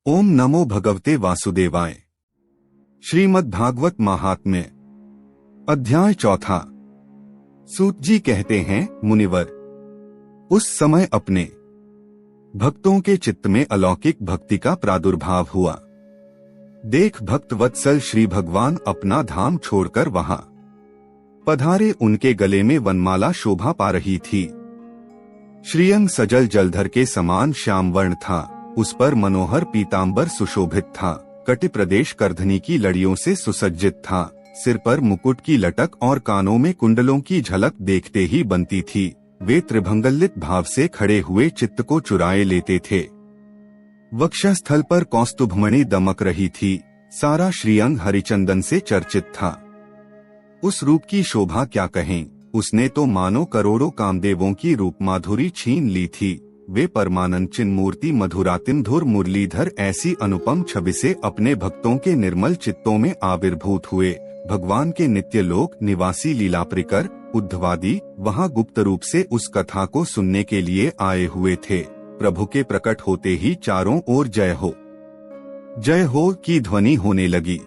ओम नमो भगवते वासुदेवाय। श्रीमद् भागवत महात्म्य अध्याय 4। सूत जी कहते हैं, मुनिवर, उस समय अपने भक्तों के चित्त में अलौकिक भक्ति का प्रादुर्भाव हुआ। देख भक्त वत्सल श्री भगवान अपना धाम छोड़कर वहां पधारे। उनके गले में वनमाला शोभा पा रही थी। श्रीअंग सजल जलधर के समान श्याम वर्ण था। उस पर मनोहर पीतांबर सुशोभित था। कटि प्रदेश करधनी की लड़ियों से सुसज्जित था। सिर पर मुकुट की लटक और कानों में कुंडलों की झलक देखते ही बनती थी। वे त्रिभंगलित भाव से खड़े हुए चित्त को चुराए लेते थे। वक्षस्थल पर कौस्तुभमणि दमक रही थी। सारा श्रीअंग हरिचंदन से चर्चित था। उस रूप की शोभा क्या कहें। उसने तो मानो करोड़ों कामदेवों की रूप माधुरी छीन ली थी। वे परमानंद चिन्मूर्ति मधुरातिमधुर मुरलीधर ऐसी अनुपम छवि से अपने भक्तों के निर्मल चित्तों में आविर्भूत हुए। भगवान के नित्य लोक निवासी लीलाप्रिकर उद्धवादी वहां गुप्त रूप से उस कथा को सुनने के लिए आए हुए थे। प्रभु के प्रकट होते ही चारों ओर जय हो की ध्वनि होने लगी।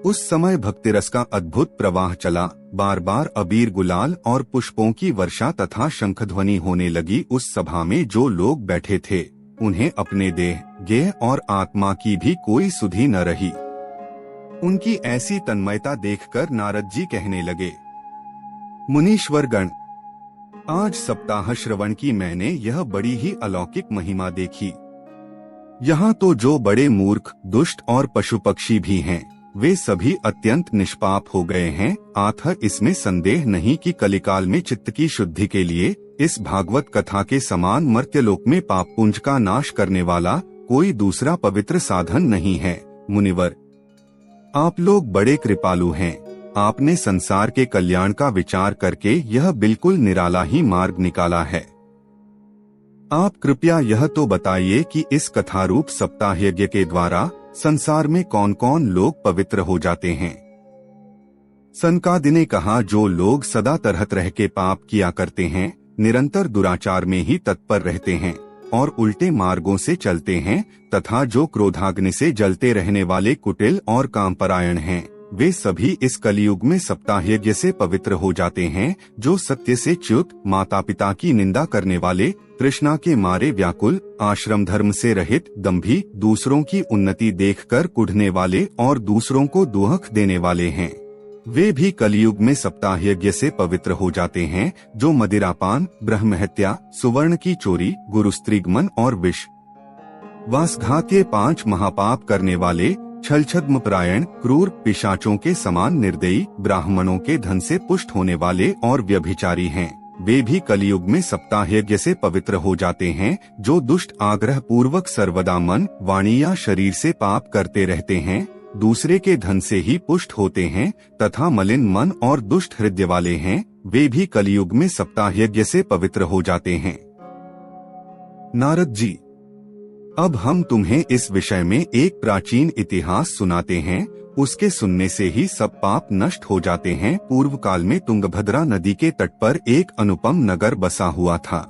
उस समय भक्तिरस का अद्भुत प्रवाह चला। बार बार अबीर गुलाल और पुष्पों की वर्षा तथा शंखध्वनि होने लगी। उस सभा में जो लोग बैठे थे उन्हें अपने देह, गेह और आत्मा की भी कोई सुधि न रही। उनकी ऐसी तन्मयता देखकर नारद जी कहने लगे, मुनीश्वरगण, आज सप्ताह श्रवण की मैंने यह बड़ी ही अलौकिक महिमा देखी। यहाँ तो जो बड़े मूर्ख, दुष्ट और पशु पक्षी भी हैं, वे सभी अत्यंत निष्पाप हो गए हैं। अतः इसमें संदेह नहीं कि कलिकाल में चित्त की शुद्धि के लिए इस भागवत कथा के समान मर्त्यलोक में पाप पुंज का नाश करने वाला कोई दूसरा पवित्र साधन नहीं है। मुनिवर, आप लोग बड़े कृपालु हैं। आपने संसार के कल्याण का विचार करके यह बिल्कुल निराला ही मार्ग निकाला है। आप कृपया यह तो बताइए कि इस कथारूप सप्ताह यज्ञ के द्वारा संसार में कौन कौन लोग पवित्र हो जाते हैं। सनकादि ने कहा, जो लोग सदा तरह तरह के पाप किया करते हैं, निरंतर दुराचार में ही तत्पर रहते हैं और उल्टे मार्गों से चलते हैं, तथा जो क्रोधाग्नि से जलते रहने वाले कुटिल और कामपरायण हैं, वे सभी इस कलयुग में सप्ताह यज्ञ से पवित्र हो जाते हैं। जो सत्य से च्युत, माता पिता की निंदा करने वाले, तृष्णा के मारे व्याकुल, आश्रम धर्म से रहित, दंभी, दूसरों की उन्नति देखकर कुढ़ने वाले और दूसरों को दुख देने वाले हैं, वे भी कलयुग में सप्ताह यज्ञ से पवित्र हो जाते हैं। जो मदिरापान, ब्रह्महत्या, सुवर्ण की चोरी, गुरुस्त्रीगमन और विष वासघातीय 5 महापाप करने वाले, छलछद्मपरायण, क्रूर, पिशाचों के समान निर्दयी, ब्राह्मणों के धन से पुष्ट होने वाले और व्यभिचारी हैं, वे भी कलयुग में सप्ताह यज्ञ से पवित्र हो जाते हैं। जो दुष्ट आग्रह पूर्वक सर्वदा मन, वाणी या शरीर से पाप करते रहते हैं, दूसरे के धन से ही पुष्ट होते हैं तथा मलिन मन और दुष्ट हृदय वाले हैं, वे भी कलयुग में सप्ताह यज्ञ से पवित्र हो जाते हैं। नारद जी, अब हम तुम्हें इस विषय में एक प्राचीन इतिहास सुनाते हैं। उसके सुनने से ही सब पाप नष्ट हो जाते हैं। पूर्व काल में तुंगभद्रा नदी के तट पर एक अनुपम नगर बसा हुआ था।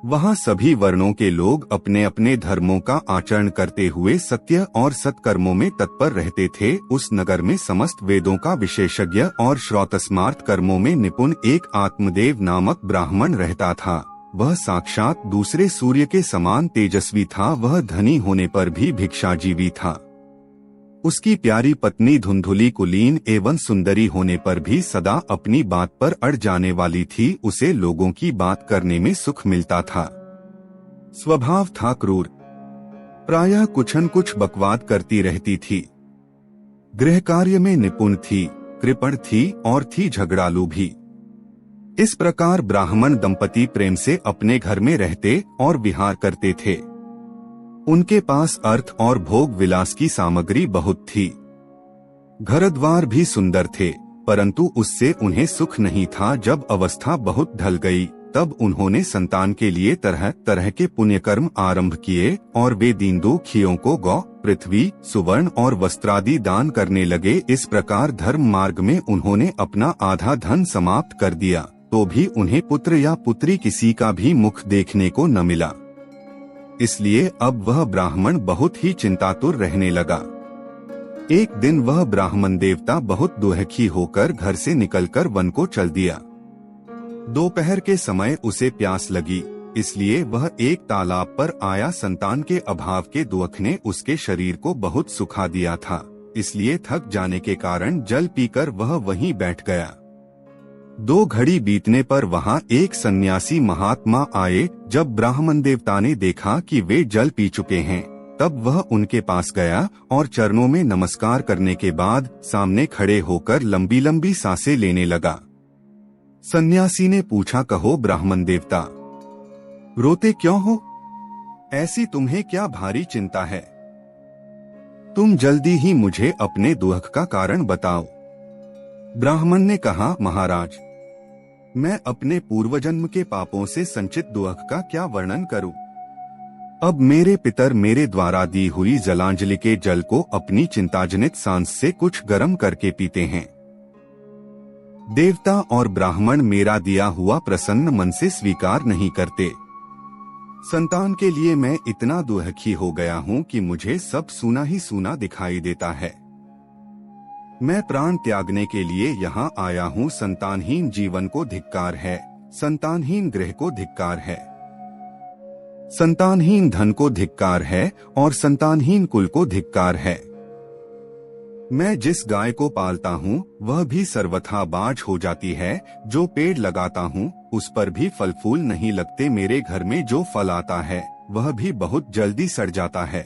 वहां सभी वर्णों के लोग अपने अपने धर्मों का आचरण करते हुए सत्य और सत्कर्मों में तत्पर रहते थे। उस नगर में समस्त वेदों का विशेषज्ञ और श्रौतस्मार्थ कर्मों में निपुण एक आत्मदेव नामक ब्राह्मण रहता था। वह साक्षात दूसरे सूर्य के समान तेजस्वी था। वह धनी होने पर भी भिक्षाजीवी था। उसकी प्यारी पत्नी धुंधुली कुलीन एवं सुंदरी होने पर भी सदा अपनी बात पर अड़ जाने वाली थी। उसे लोगों की बात करने में सुख मिलता था। स्वभाव था क्रूर, प्रायः कुछ न कुछ बकवाद करती रहती थी। गृह कार्य में निपुण थी, कृपण थी और थी झगड़ालू भी। इस प्रकार ब्राह्मण दंपति प्रेम से अपने घर में रहते और विहार करते थे। उनके पास अर्थ और भोग विलास की सामग्री बहुत थी। घर द्वार भी सुंदर थे, परंतु उससे उन्हें सुख नहीं था। जब अवस्था बहुत ढल गई, तब उन्होंने संतान के लिए तरह तरह के पुण्यकर्म आरंभ किए और वे दीन दुखियों को गौ, पृथ्वी, सुवर्ण और वस्त्रादि दान करने लगे। इस प्रकार धर्म मार्ग में उन्होंने अपना आधा धन समाप्त कर दिया, तो भी उन्हें पुत्र या पुत्री किसी का भी मुख देखने को न मिला। इसलिए अब वह ब्राह्मण बहुत ही चिंतातुर रहने लगा। एक दिन वह ब्राह्मण देवता बहुत दुखी होकर घर से निकलकर वन को चल दिया। दोपहर के समय उसे प्यास लगी, इसलिए वह एक तालाब पर आया। संतान के अभाव के दुख ने उसके शरीर को बहुत सुखा दिया था, इसलिए थक जाने के कारण जल पीकर वह वहीं बैठ गया। 2 घड़ी बीतने पर वहां एक सन्यासी महात्मा आए। जब ब्राह्मण देवता ने देखा कि वे जल पी चुके हैं, तब वह उनके पास गया और चरणों में नमस्कार करने के बाद सामने खड़े होकर लंबी लंबी सांसें लेने लगा। सन्यासी ने पूछा, कहो ब्राह्मण देवता, रोते क्यों हो? ऐसी तुम्हें क्या भारी चिंता है? तुम जल्दी ही मुझे अपने दुख का कारण बताओ। ब्राह्मण ने कहा, महाराज, मैं अपने पूर्वजन्म के पापों से संचित दुख का क्या वर्णन करूं? अब मेरे पितर मेरे द्वारा दी हुई जलांजलि के जल को अपनी चिंताजनित सांस से कुछ गर्म करके पीते हैं। देवता और ब्राह्मण मेरा दिया हुआ प्रसन्न मन से स्वीकार नहीं करते। संतान के लिए मैं इतना दुखी हो गया हूँ कि मुझे सब सूना ही सूना दिखाई देता है। मैं प्राण त्यागने के लिए यहाँ आया हूँ। संतानहीन जीवन को धिक्कार है, संतानहीन गृह को धिक्कार है, संतानहीन धन को धिक्कार है और संतानहीन कुल को धिक्कार है। मैं जिस गाय को पालता हूँ वह भी सर्वथा बाझ हो जाती है। जो पेड़ लगाता हूँ उस पर भी फल फूल नहीं लगते। मेरे घर में जो फल आता है वह भी बहुत जल्दी सड़ जाता है।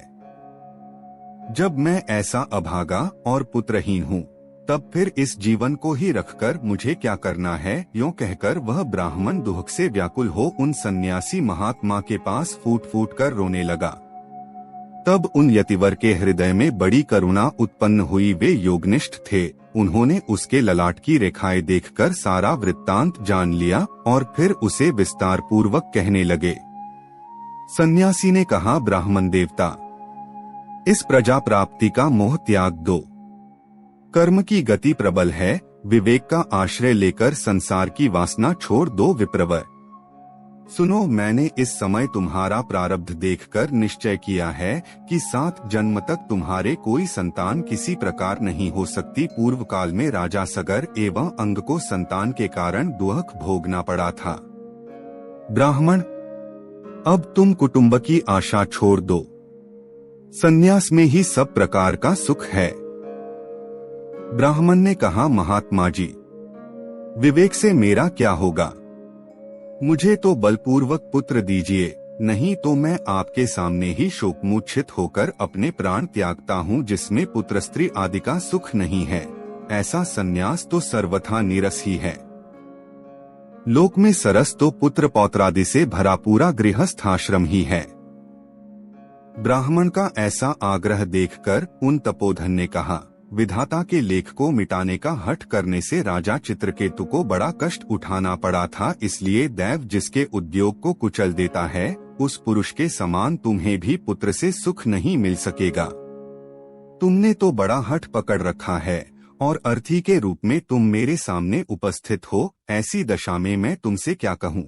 जब मैं ऐसा अभागा और पुत्रहीन हूँ, तब फिर इस जीवन को ही रखकर मुझे क्या करना है? यूं कहकर वह ब्राह्मण दुख से व्याकुल हो उन सन्यासी महात्मा के पास फूट फूट कर रोने लगा। तब उन यतिवर के हृदय में बड़ी करुणा उत्पन्न हुई। वे योगनिष्ठ थे। उन्होंने उसके ललाट की रेखाएं देखकर सारा वृत्तांत जान लिया और फिर उसे विस्तार पूर्वक कहने लगे। सन्यासी ने कहा, ब्राह्मण देवता, इस प्रजा प्राप्ति का मोह त्याग दो। कर्म की गति प्रबल है। विवेक का आश्रय लेकर संसार की वासना छोड़ दो। विप्रवर, सुनो, मैंने इस समय तुम्हारा प्रारब्ध देखकर निश्चय किया है कि 7 जन्म तक तुम्हारे कोई संतान किसी प्रकार नहीं हो सकती। पूर्व काल में राजा सगर एवं अंग को संतान के कारण दुख भोगना पड़ा था। ब्राह्मण, अब तुम कुटुंब की आशा छोड़ दो। संन्यास में ही सब प्रकार का सुख है। ब्राह्मण ने कहा, महात्मा जी, विवेक से मेरा क्या होगा? मुझे तो बलपूर्वक पुत्र दीजिए, नहीं तो मैं आपके सामने ही शोकमूर्छित होकर अपने प्राण त्यागता हूँ। जिसमें पुत्र स्त्री आदि का सुख नहीं है, ऐसा संन्यास तो सर्वथा नीरस ही है। लोक में सरस तो पुत्र पौत्रादि से भरा पूरा गृहस्थाश्रम ही है। ब्राह्मण का ऐसा आग्रह देखकर उन तपोधन ने कहा, विधाता के लेख को मिटाने का हठ करने से राजा चित्रकेतु को बड़ा कष्ट उठाना पड़ा था। इसलिए दैव जिसके उद्योग को कुचल देता है, उस पुरुष के समान तुम्हें भी पुत्र से सुख नहीं मिल सकेगा। तुमने तो बड़ा हठ पकड़ रखा है और अर्थी के रूप में तुम मेरे सामने उपस्थित हो। ऐसी दशा में मैं तुमसे क्या कहूँ?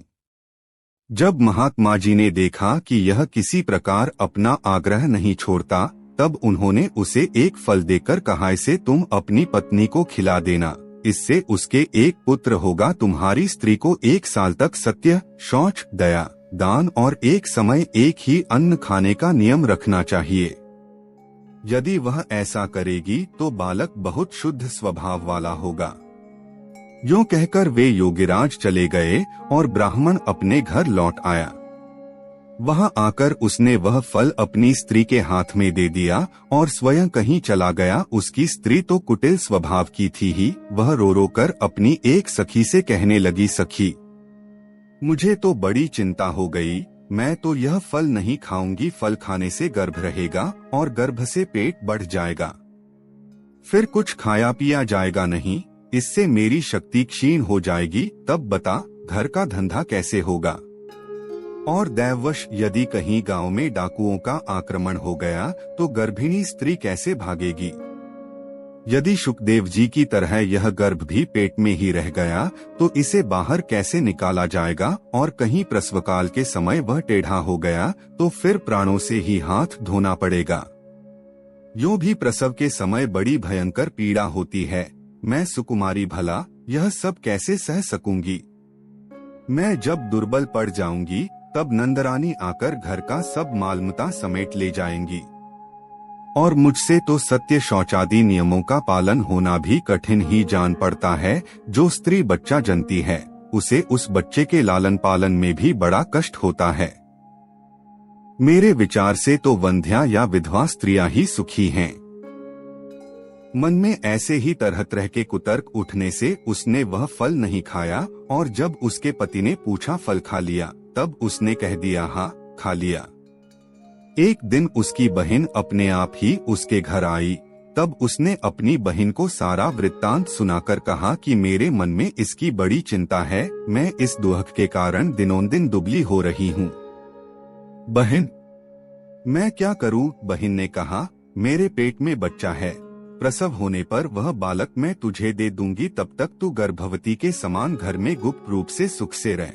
जब महात्मा जी ने देखा कि यह किसी प्रकार अपना आग्रह नहीं छोड़ता, तब उन्होंने उसे एक फल देकर कहा, इसे तुम अपनी पत्नी को खिला देना, इससे उसके एक पुत्र होगा। तुम्हारी स्त्री को 1 साल तक सत्य, शौच, दया, दान और एक समय एक ही अन्न खाने का नियम रखना चाहिए। यदि वह ऐसा करेगी तो बालक बहुत शुद्ध स्वभाव वाला होगा। यूं कहकर वे योगीराज चले गए और ब्राह्मण अपने घर लौट आया। वहां आकर उसने वह फल अपनी स्त्री के हाथ में दे दिया और स्वयं कहीं चला गया। उसकी स्त्री तो कुटिल स्वभाव की थी ही। वह रो रो कर अपनी एक सखी से कहने लगी, सखी, मुझे तो बड़ी चिंता हो गई। मैं तो यह फल नहीं खाऊंगी। फल खाने से गर्भ रहेगा और गर्भ से पेट बढ़ जाएगा, फिर कुछ खाया पिया जाएगा नहीं। इससे मेरी शक्ति क्षीण हो जाएगी। तब बता, घर का धंधा कैसे होगा? और दैववश यदि कहीं गांव में डाकुओं का आक्रमण हो गया तो गर्भिणी स्त्री कैसे भागेगी? यदि सुखदेव जी की तरह यह गर्भ भी पेट में ही रह गया तो इसे बाहर कैसे निकाला जाएगा, और कहीं प्रसवकाल के समय वह टेढ़ा हो गया तो फिर प्राणों से ही हाथ धोना पड़ेगा। यूं भी प्रसव के समय बड़ी भयंकर पीड़ा होती है। मैं सुकुमारी भला यह सब कैसे सह सकूंगी। मैं जब दुर्बल पड़ जाऊंगी तब नंदरानी आकर घर का सब मालमता समेट ले जाएंगी, और मुझसे तो सत्य शौचादि नियमों का पालन होना भी कठिन ही जान पड़ता है। जो स्त्री बच्चा जनती है उसे उस बच्चे के लालन पालन में भी बड़ा कष्ट होता है। मेरे विचार से तो वंध्या या विधवा स्त्रियां ही सुखी हैं। मन में ऐसे ही तरह तरह के कुतर्क उठने से उसने वह फल नहीं खाया, और जब उसके पति ने पूछा फल खा लिया, तब उसने कह दिया हाँ खा लिया। एक दिन उसकी बहन अपने आप ही उसके घर आई। तब उसने अपनी बहन को सारा वृत्तांत सुनाकर कहा कि मेरे मन में इसकी बड़ी चिंता है, मैं इस दुख के कारण दिनों दिन दुबली हो रही हूँ। बहन मैं क्या करूँ? बहन ने कहा, मेरे पेट में बच्चा है, प्रसव होने पर वह बालक मैं तुझे दे दूंगी, तब तक तू गर्भवती के समान घर में गुप्त रूप से सुख से रह।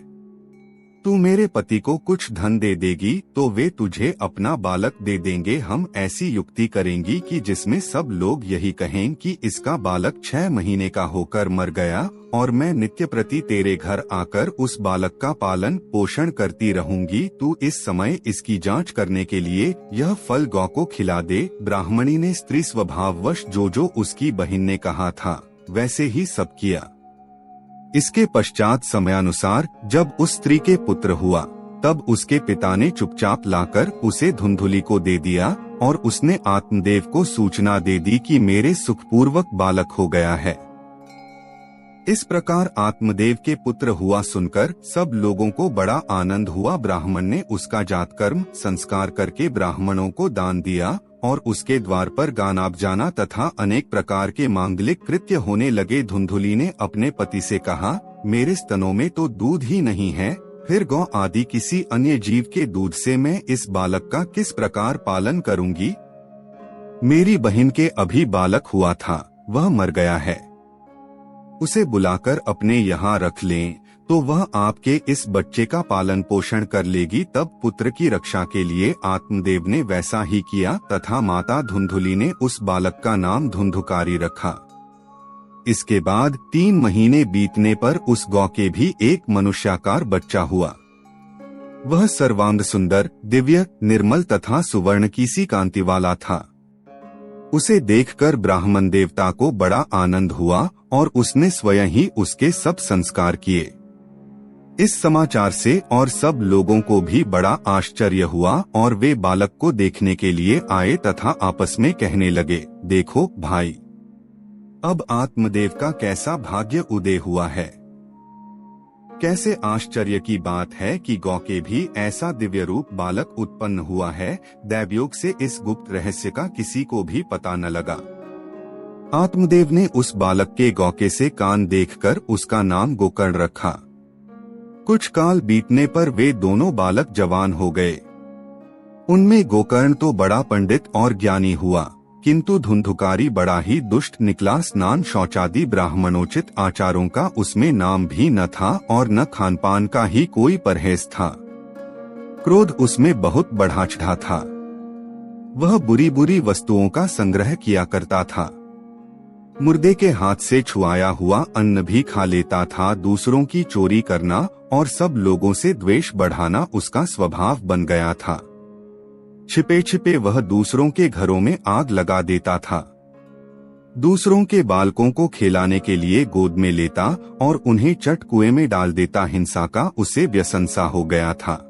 तू मेरे पति को कुछ धन दे देगी तो वे तुझे अपना बालक दे देंगे। हम ऐसी युक्ति करेंगी कि जिसमें सब लोग यही कहें कि इसका बालक 6 महीने का होकर मर गया, और मैं नित्य प्रति तेरे घर आकर उस बालक का पालन पोषण करती रहूंगी। तू इस समय इसकी जांच करने के लिए यह फल गौ को खिला दे। ब्राह्मणी ने स्त्री स्वभाववश जो उसकी बहन ने कहा था वैसे ही सब किया। इसके पश्चात समयानुसार जब उस स्त्री के पुत्र हुआ, तब उसके पिता ने चुपचाप लाकर उसे धुंधुली को दे दिया, और उसने आत्मदेव को सूचना दे दी कि मेरे सुखपूर्वक बालक हो गया है। इस प्रकार आत्मदेव के पुत्र हुआ सुनकर सब लोगों को बड़ा आनंद हुआ। ब्राह्मण ने उसका जातकर्म संस्कार करके ब्राह्मणों को दान दिया, और उसके द्वार पर गाना बजाना तथा अनेक प्रकार के मांगलिक कृत्य होने लगे। धुंधुली ने अपने पति से कहा, मेरे स्तनों में तो दूध ही नहीं है, फिर गौ आदि किसी अन्य जीव के दूध से मैं इस बालक का किस प्रकार पालन करूंगी। मेरी बहन के अभी बालक हुआ था, वह मर गया है, उसे बुलाकर अपने यहाँ रख लें तो वह आपके इस बच्चे का पालन पोषण कर लेगी। तब पुत्र की रक्षा के लिए आत्मदेव ने वैसा ही किया, तथा माता धुंधुली ने उस बालक का नाम धुंधुकारी रखा। इसके बाद 3 महीने बीतने पर उस गौ के भी एक मनुष्याकार बच्चा हुआ। वह सर्वांग सुंदर, दिव्य, निर्मल तथा सुवर्ण की सी कांति वाला था। उसे देखकर ब्राह्मण देवता को बड़ा आनंद हुआ, और उसने स्वयं ही उसके सब संस्कार किए। इस समाचार से और सब लोगों को भी बड़ा आश्चर्य हुआ, और वे बालक को देखने के लिए आए तथा आपस में कहने लगे, देखो भाई, अब आत्मदेव का कैसा भाग्य उदय हुआ है। कैसे आश्चर्य की बात है कि गौ के भी ऐसा दिव्य रूप बालक उत्पन्न हुआ है। दैवयोग से इस गुप्त रहस्य का किसी को भी पता न लगा। आत्मदेव ने उस बालक के गौके से कान देखकर उसका नाम गोकर्ण रखा। कुछ काल बीतने पर वे दोनों बालक जवान हो गए। उनमें गोकर्ण तो बड़ा पंडित और ज्ञानी हुआ, किंतु धुंधुकारी बड़ा ही दुष्ट निकला। स्नान शौचादि ब्राह्मणोचित आचारों का उसमें नाम भी न था, और न खानपान का ही कोई परहेज था। क्रोध उसमें बहुत बढ़ा चढ़ा था। वह बुरी बुरी वस्तुओं का संग्रह किया करता था। मुर्दे के हाथ से छुआया हुआ अन्न भी खा लेता था। दूसरों की चोरी करना और सब लोगों से द्वेष बढ़ाना उसका स्वभाव बन गया था। छिपे छिपे वह दूसरों के घरों में आग लगा देता था। दूसरों के बालकों को खिलाने के लिए गोद में लेता और उन्हें चट कुएं में डाल देता। हिंसा का उसे व्यसन सा हो गया था।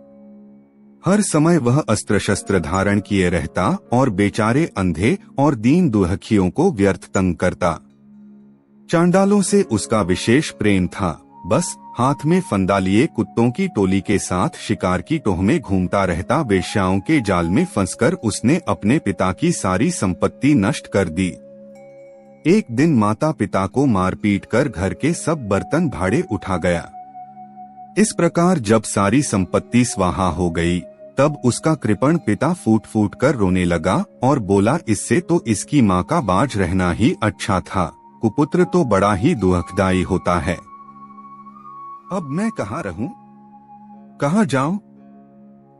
हर समय वह अस्त्र शस्त्र धारण किए रहता और बेचारे अंधे और दीन दुखियों को व्यर्थ तंग करता। चांडालों से उसका विशेष प्रेम था। बस हाथ में फंदा लिए कुत्तों की टोली के साथ शिकार की टोह में घूमता रहता। वेश्याओं के जाल में फंसकर उसने अपने पिता की सारी संपत्ति नष्ट कर दी। एक दिन माता पिता को मार पीट कर घर के सब बर्तन भाड़े उठा गया। इस प्रकार जब सारी संपत्ति स्वाहा हो गई, तब उसका कृपण पिता फूट फूट कर रोने लगा और बोला, इससे तो इसकी माँ का बाज रहना ही अच्छा था, कुपुत्र तो बड़ा ही दुखदायी होता है। अब मैं कहाँ रहूं, कहाँ जाऊं?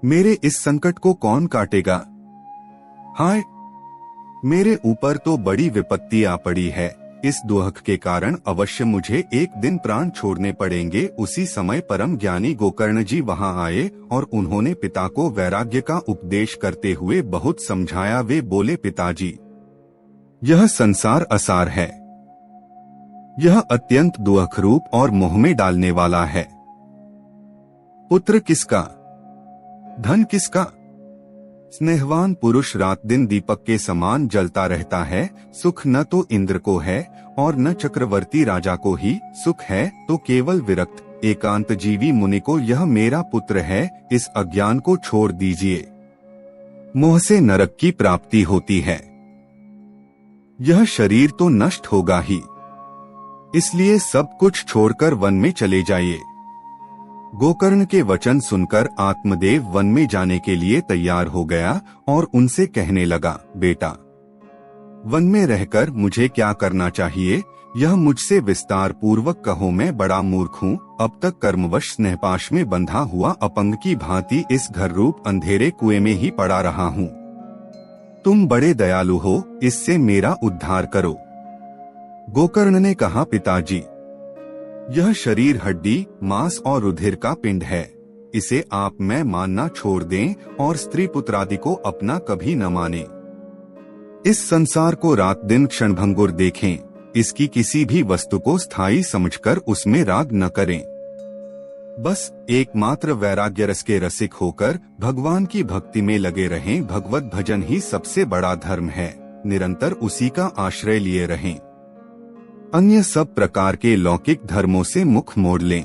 मेरे इस संकट को कौन काटेगा? हाय, मेरे ऊपर तो बड़ी विपत्ति आ पड़ी है। इस दुख के कारण अवश्य मुझे एक दिन प्राण छोड़ने पड़ेंगे। उसी समय परम ज्ञानी गोकर्ण जी वहां आए और उन्होंने पिता को वैराग्य का उपदेश करते हुए बहुत समझाया। वे बोले, पिताजी, यह संसार असार है, यह अत्यंत दुख रूप और मोह में डालने वाला है। पुत्र किसका, धन किसका? स्नेहवान पुरुष रात दिन दीपक के समान जलता रहता है। सुख न तो इंद्र को है और न चक्रवर्ती राजा को ही सुख है, तो केवल विरक्त एकांत जीवी मुनि को यह मेरा पुत्र है। इस अज्ञान को छोड़ दीजिए, मोह से नरक की प्राप्ति होती है। यह शरीर तो नष्ट होगा ही, इसलिए सब कुछ छोड़कर वन में चले जाइए। गोकर्ण के वचन सुनकर आत्मदेव वन में जाने के लिए तैयार हो गया और उनसे कहने लगा, बेटा, वन में रहकर मुझे क्या करना चाहिए, यह मुझसे विस्तार पूर्वक कहो। मैं बड़ा मूर्ख हूँ, अब तक कर्मवश स्नेहपाश में बंधा हुआ अपंग की भांति इस घर रूप अंधेरे कुएं में ही पड़ा रहा हूँ। तुम बड़े दयालु हो, इससे मेरा उद्धार करो। गोकर्ण ने कहा, पिताजी, यह शरीर हड्डी, मांस और रुधिर का पिंड है। इसे आप मैं मानना छोड़ दें और स्त्री पुत्रादि को अपना कभी न माने। इस संसार को रात दिन क्षणभंगुर देखें, इसकी किसी भी वस्तु को स्थायी समझकर उसमें राग न करें। बस एकमात्र वैराग्य रस के रसिक होकर भगवान की भक्ति में लगे रहें। भगवत भजन ही सबसे बड़ा धर्म है, निरंतर उसी का आश्रय लिए रहें। अन्य सब प्रकार के लौकिक धर्मों से मुख मोड़ लें।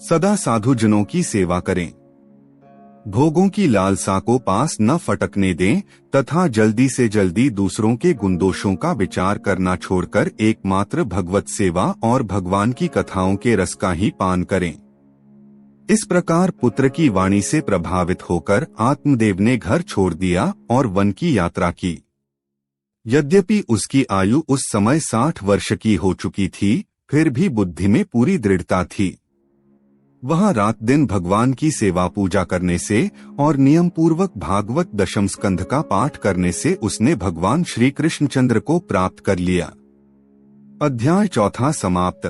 सदा साधु जनों की सेवा करें। भोगों की लालसा को पास न फटकने दें तथा जल्दी से जल्दी दूसरों के गुणदोषों का विचार करना छोड़कर एकमात्र भगवत सेवा और भगवान की कथाओं के रस का ही पान करें। इस प्रकार पुत्र की वाणी से प्रभावित होकर आत्मदेव ने घर छोड़ दिया और वन की यात्रा की। यद्यपि उसकी आयु उस समय 60 वर्ष की हो चुकी थी, फिर भी बुद्धि में पूरी दृढ़ता थी। वह रात दिन भगवान की सेवा पूजा करने से और नियम पूर्वक भागवत दशम स्कंध का पाठ करने से उसने भगवान श्री कृष्णचंद्र को प्राप्त कर लिया। अध्याय 4 समाप्त।